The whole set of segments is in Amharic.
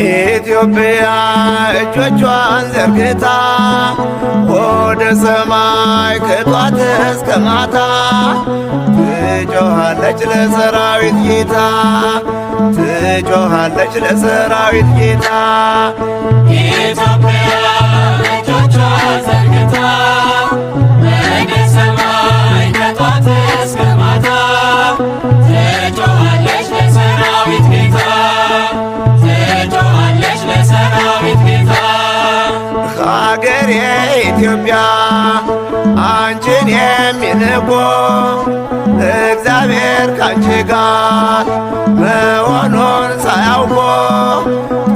ኢትዮጵያ እጆቿን ዘርግታ ወደ ሰማይ ከጧት እስከ ማታ ትጮኻለች ለሰራዊት ጌታ፣ ትጮኻለች ለሰራዊት ጌታ። ኢትዮጵያ እጆቿን ዘርግታ ወደ ሰማይ ከጧት እስከ ማታ ትጮኻለች ለሰራዊት ጌታ፣ ትጮኻለች ለሰራዊት ጌታ። ሀገሬ ኢትዮጵያ አንቺን የሚንቁ እግዚአብሔር ካንቺ ጋር መሆኑን ሳያውቁ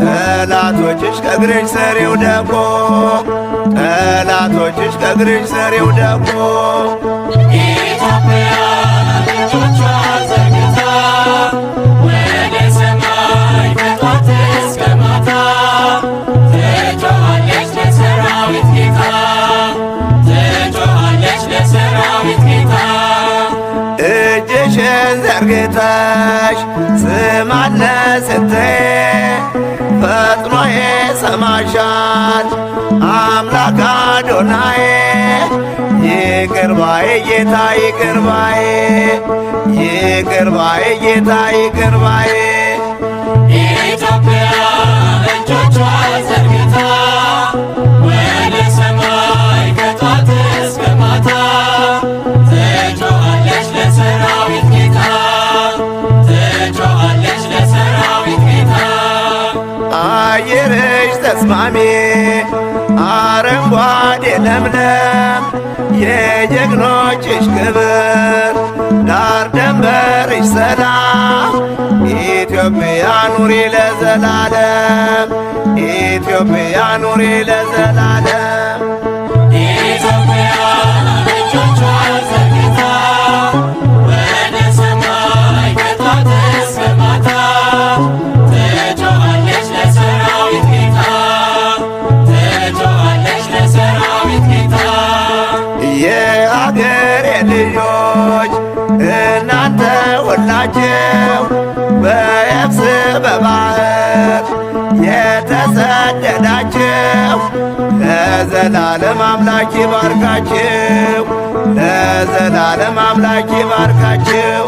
ጠላቶችሽ ከእግርሽ ስር ይውደቁ፣ ጠላቶችሽ ከእግርሽ ስር ይውደቁ። ኢትዮጵያ እጆቿን ዘርግታ ወደ ሰማይ ከጧት እስከ ማታ ትጮኻለች ለሰራዊት ጌታ፣ ትጮኻለች ለሰራዊት ጌታ። እጅሽን ዘርግተሽ ስማነ ስትይ ፈጥኖ ይሰማሻል አምላክ አዶናዬ። ይቅር ባይ ጌታ ይቅር ባይ፣ ይቅር ባይ ጌታ ይቅር ባይ። ኢትዮጵያ እጆቿን ዘርግታ ወደ ሰማይ ከጧት እስከ ማታ ትጮኻለች ለሰራዊት ጌታ፣ ትጮኻለች ለሰራዊት ጌታ። አየርሽ ተስማሚ አረንጓዴ ለምለም የጀግኖችሽ ክብር ዳር ደንበርሽ ሰላም። ኢትዮጵያ ኑሪ ለዘላለም፣ ኢትዮጵያ ኑሪ ለዘላለም። ኢትዮጵያ እጆቿን ዘርግታ ወደ ሰማይ ከጧት እስከ ማታ ትጮኻለች ለሰራዊት ጌታ፣ ትጮኻለች ለሰራዊት ጌታ። የአገሬ ልጆች እናንተ ሁላችሁ በየብስ በባህር የተሰደዳችሁ ለዘላለም አምላክ ይባርካችሁ፣ ለዘላለም አምላክ ይባርካችሁ።